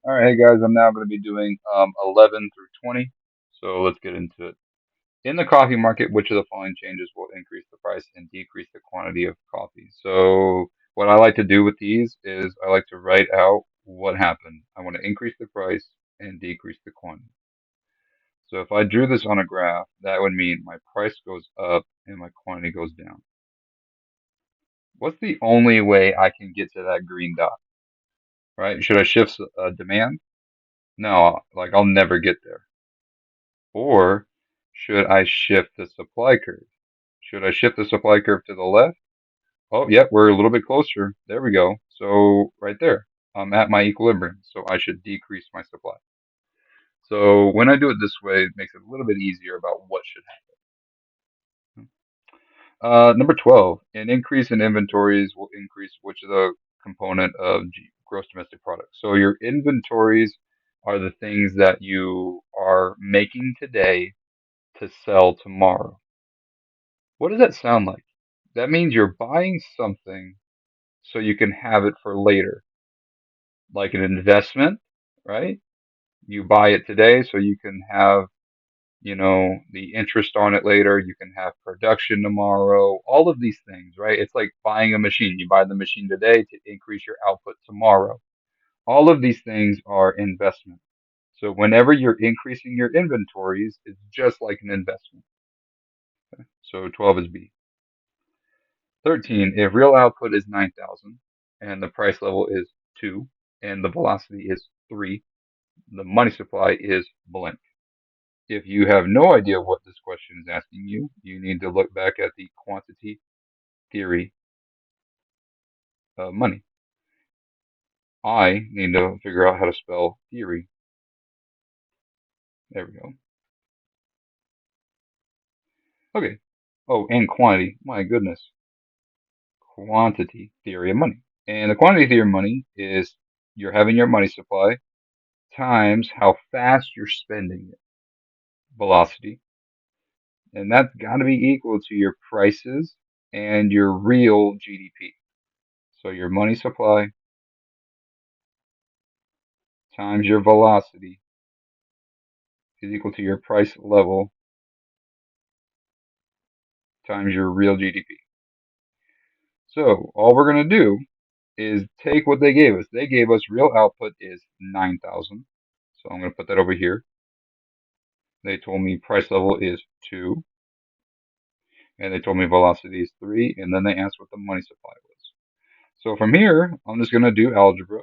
All right, hey guys, I'm now going to be doing 11 through 20. So let's get into it. In the coffee market, which of the following changes will increase the price and decrease the quantity of coffee? So what I like to do with these is I like to write out what happened. I want to increase the price and decrease the quantity. So if I drew this on a graph, that would mean my price goes up and my quantity goes down. What's the only way I can get to that green dot, right? Should I shift demand? No, like I'll never get there. Or should I shift the supply curve? Should I shift the supply curve to the left? Oh, yep, we're a little bit closer. There we go. So right there, I'm at my equilibrium. So I should decrease my supply. So when I do it this way, it makes it a little bit easier about what should happen. Number 12, an increase in inventories will increase which of the component of gross domestic product. So your inventories are the things that you are making today to sell tomorrow. What does that sound like? That means you're buying something so you can have it for later, like an investment, right? You buy it today so you can have, the interest on it later. You can have production tomorrow, all of these things, right? It's like buying a machine. You buy the machine today to increase your output tomorrow. All of these things are investment. So whenever you're increasing your inventories, it's just like an investment. So 12 is B. 13, if real output is 9,000 and the price level is 2 and the velocity is 3, the money supply is blank. If you have no idea what this question is asking you, you need to look back at the quantity theory of money. I need to figure out how to spell theory. There we go. Okay. Oh, and quantity. My goodness. Quantity theory of money. And the quantity theory of money is you're having your money supply times how fast you're spending it. Velocity. And that's got to be equal to your prices and your real GDP. So your money supply times your velocity is equal to your price level times your real GDP. So all we're going to do is take what they gave us. They gave us real output is 9,000. So I'm going to put that over here. They told me price level is 2. And they told me velocity is 3. And then they asked what the money supply was. So from here, I'm just going to do algebra.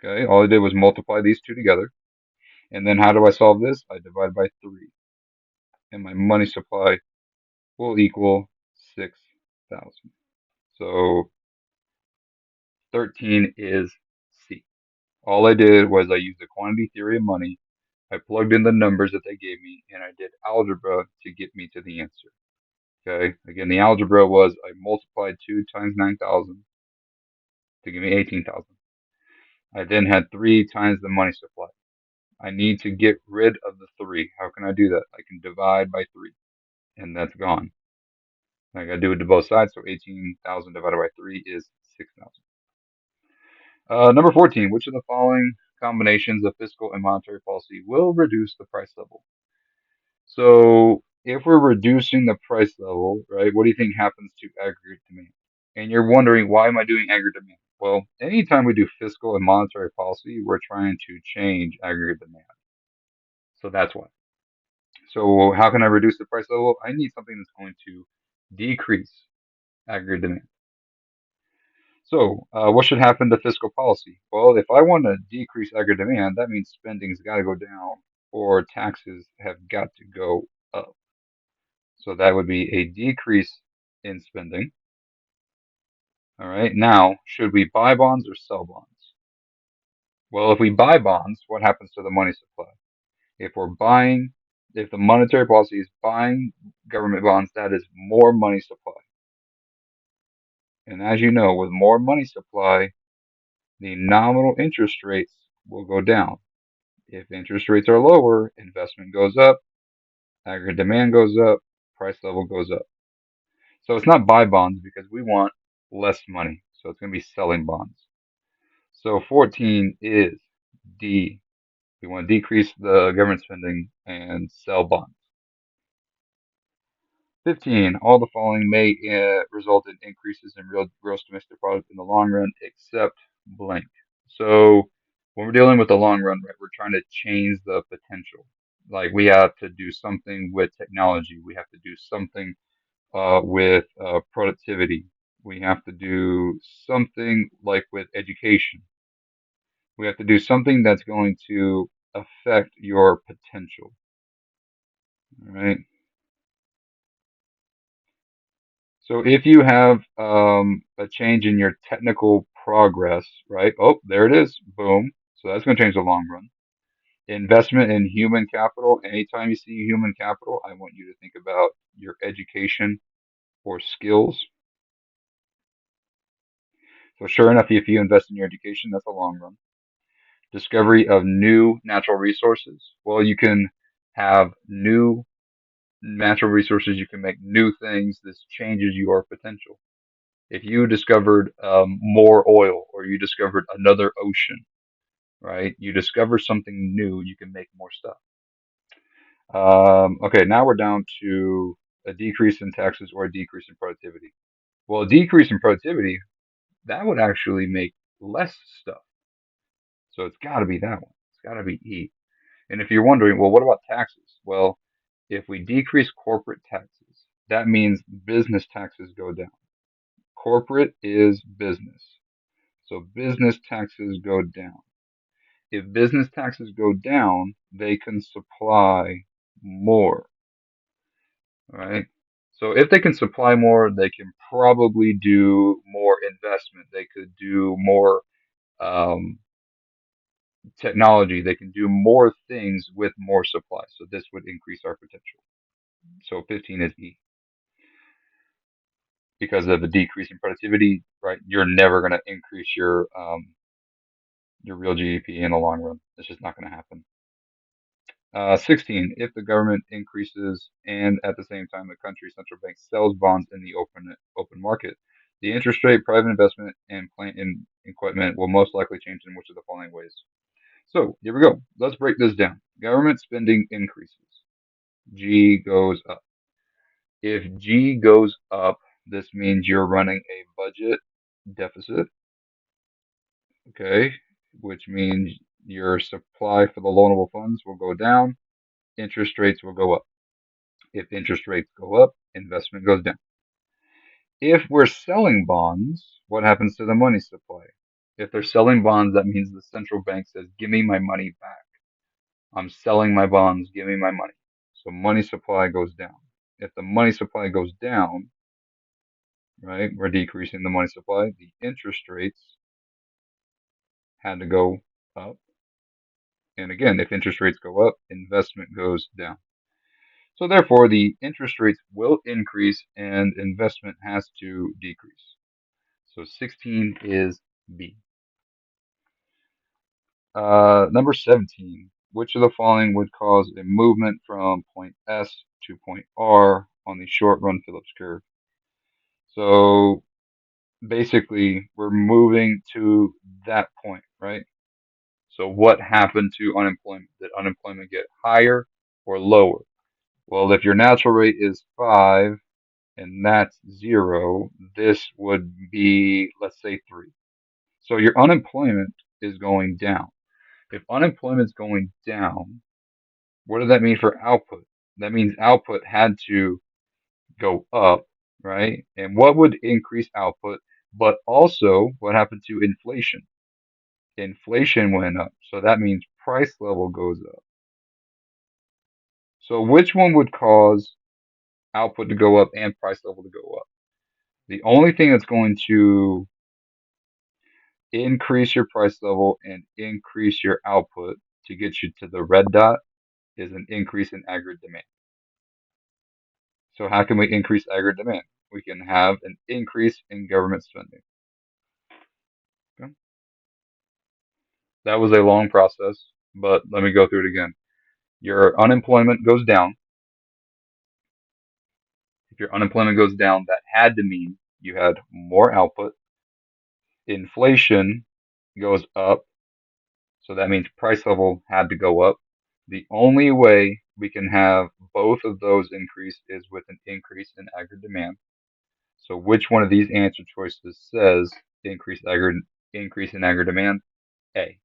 Okay, all I did was multiply these two together. And then how do I solve this? I divide by 3. And my money supply will equal 6,000. So 13 is C. All I did was I used the quantity theory of money. I plugged in the numbers that they gave me, and I did algebra to get me to the answer. Okay, again, the algebra was I multiplied 2 times 9,000 to give me 18,000. I then had 3 times the money supply. I need to get rid of the 3. How can I do that? I can divide by 3, and that's gone. I gotta do it to both sides, so 18,000 divided by 3 is 6,000. Number 14, which of the following combinations of fiscal and monetary policy will reduce the price level? So if we're reducing the price level, right, what do you think happens to aggregate demand? And you're wondering, why am I doing aggregate demand? Well, anytime we do fiscal and monetary policy, we're trying to change aggregate demand. So that's why. So how can I reduce the price level? I need something that's going to decrease aggregate demand. So what should happen to fiscal policy? Well, if I want to decrease aggregate demand, that means spending's got to go down or taxes have got to go up. So that would be a decrease in spending. All right. Now, should we buy bonds or sell bonds? Well, if we buy bonds, what happens to the money supply? If we're buying, if the monetary policy is buying government bonds, that is more money supply. And as you know, with more money supply, the nominal interest rates will go down. If interest rates are lower, investment goes up, aggregate demand goes up, price level goes up. So it's not buy bonds because we want less money. So it's going to be selling bonds. So 14 is D. We want to decrease the government spending and sell bonds. 15. All the following may result in increases in real gross domestic product in the long run, except blank. So when we're dealing with the long run, right, we're trying to change the potential. Like we have to do something with technology. We have to do something with productivity. We have to do something like with education. We have to do something that's going to affect your potential, right? So if you have a change in your technical progress, right? Oh, there it is. Boom. So that's going to change the long run. Investment in human capital. Anytime you see human capital, I want you to think about your education or skills. So sure enough, if you invest in your education, that's a long run. Discovery of new natural resources. Well, you can have new natural resources. You can make new things. This changes your potential. If you discovered more oil or you discovered another ocean, right? You discover something new, you can make more stuff. Okay, now we're down to a decrease in taxes or a decrease in productivity. Well, a decrease in productivity, that would actually make less stuff. So it's got to be that one. It's got to be E. And if you're wondering, well, what about taxes? Well, if we decrease corporate taxes, that means business taxes go down. Corporate is business. So business taxes go down. If business taxes go down, they can supply more, right? So if they can supply more, they can probably do more investment. They could do more um, technology. They can do more things with more supply. So this would increase our potential. So 15 is E. Because of a decrease in productivity, right? You're never going to increase your real GDP in the long run. It's just not going to happen. 16, if the government increases and at the same time the country's central bank sells bonds in the open market, the interest rate, private investment, and plant and equipment will most likely change in which of the following ways. So here we go. Let's break this down. Government spending increases. G goes up. If G goes up, this means you're running a budget deficit, okay, which means your supply for the loanable funds will go down, interest rates will go up. If interest rates go up, investment goes down. If we're selling bonds, what happens to the money supply? If they're selling bonds, that means the central bank says, give me my money back. I'm selling my bonds, give me my money. So money supply goes down. If the money supply goes down, right, we're decreasing the money supply. The interest rates had to go up. And again, if interest rates go up, investment goes down. So therefore, the interest rates will increase and investment has to decrease. So 16 is B. Number 17. Which of the following would cause a movement from point S to point R on the short run Phillips curve? So basically, we're moving to that point, right? So what happened to unemployment? Did unemployment get higher or lower? Well, if your natural rate is 5 and that's 0, this would be, let's say, 3. So your unemployment is going down. If unemployment's going down, what does that mean for output? That means output had to go up, right? And what would increase output? But also, what happened to inflation? Inflation went up. So that means price level goes up. So which one would cause output to go up and price level to go up? The only thing that's going to increase your price level and increase your output to get you to the red dot is an increase in aggregate demand. So how can we increase aggregate demand? We can have an increase in government spending. Okay? That was a long process, but let me go through it again. Your unemployment goes down. If your unemployment goes down, that had to mean you had more output. Inflation goes up. So that means price level had to go up. The only way we can have both of those increase is with an increase in aggregate demand. So which one of these answer choices says increase in aggregate demand? A.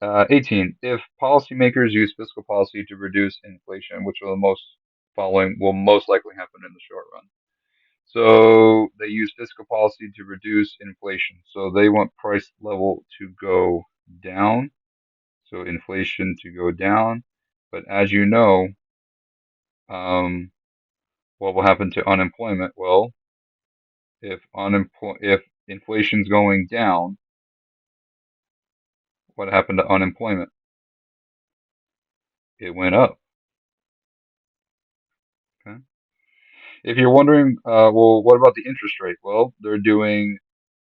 18. If policymakers use fiscal policy to reduce inflation, which of the most following will most likely happen in the short run? So they use fiscal policy to reduce inflation. So they want price level to go down. So inflation to go down. But as you know, um, what will happen to unemployment? Well, if inflation's going down, what happened to unemployment? It went up. Okay. If you're wondering, well, what about the interest rate? Well, they're doing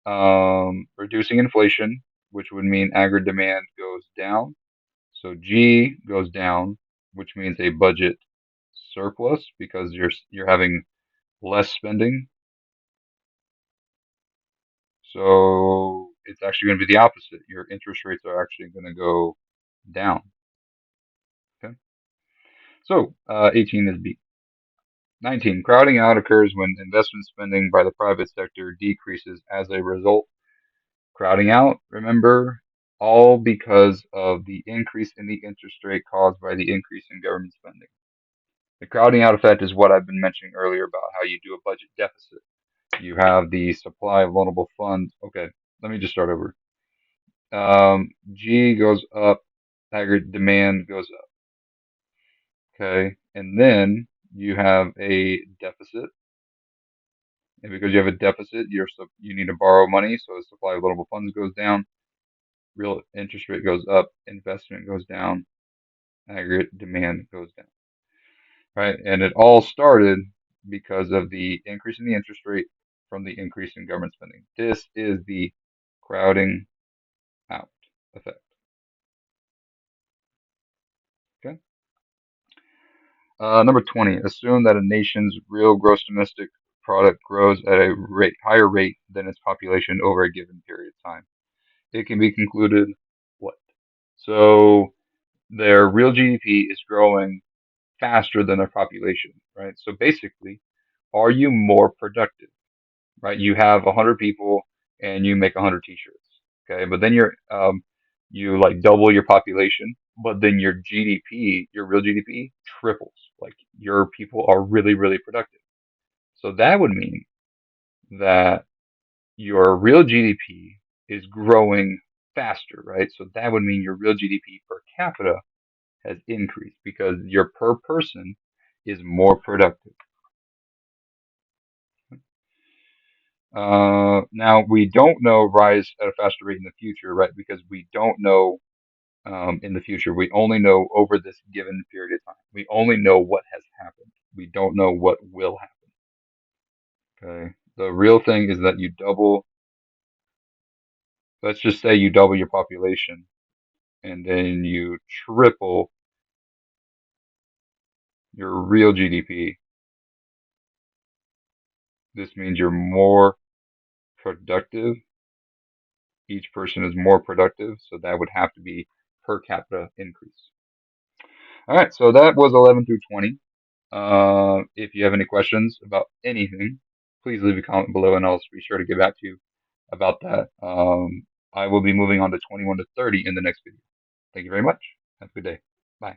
reducing inflation, which would mean aggregate demand goes down. So G goes down, which means a budget surplus because you're having less spending. So it's actually going to be the opposite. Your interest rates are actually going to go down. Okay. So 18 is B. 19. Crowding out occurs when investment spending by the private sector decreases as a result. Crowding out, remember, all because of the increase in the interest rate caused by the increase in government spending. The crowding out effect is what I've been mentioning earlier about how you do a budget deficit. You have the supply of loanable funds. Okay, let me just start over. G goes up, aggregate demand goes up. Okay, and then you have a deficit, and because you have a deficit, you need to borrow money, so the supply of loanable funds goes down. Real interest rate goes up, investment goes down, aggregate demand goes down. Right, and it all started because of the increase in the interest rate from the increase in government spending. This is the crowding out effect. Okay. Number 20, assume that a nation's real gross domestic product grows at a higher rate than its population over a given period of time. It can be concluded what? So their real GDP is growing faster than their population, right? So basically, are you more productive, right? You have 100 people and you make 100 t-shirts, okay? But then you like double your population, but then your GDP, your real GDP triples. Like your people are really, really productive. So that would mean that your real GDP is growing faster, right? So that would mean your real GDP per capita has increased because your per person is more productive. Now we don't know rise at a faster rate in the future, right? Because we don't know in the future. We only know over this given period of time. We only know what has happened. We don't know what will happen. Okay. The real thing is that you double, let's just say you double your population and then you triple your real GDP. This means you're more productive. Each person is more productive. So that would have to be per capita increase. All right. So that was 11 through 20. If you have any questions about anything, please leave a comment below and I'll be sure to get back to you about that. I will be moving on to 21 to 30 in the next video. Thank you very much. Have a good day.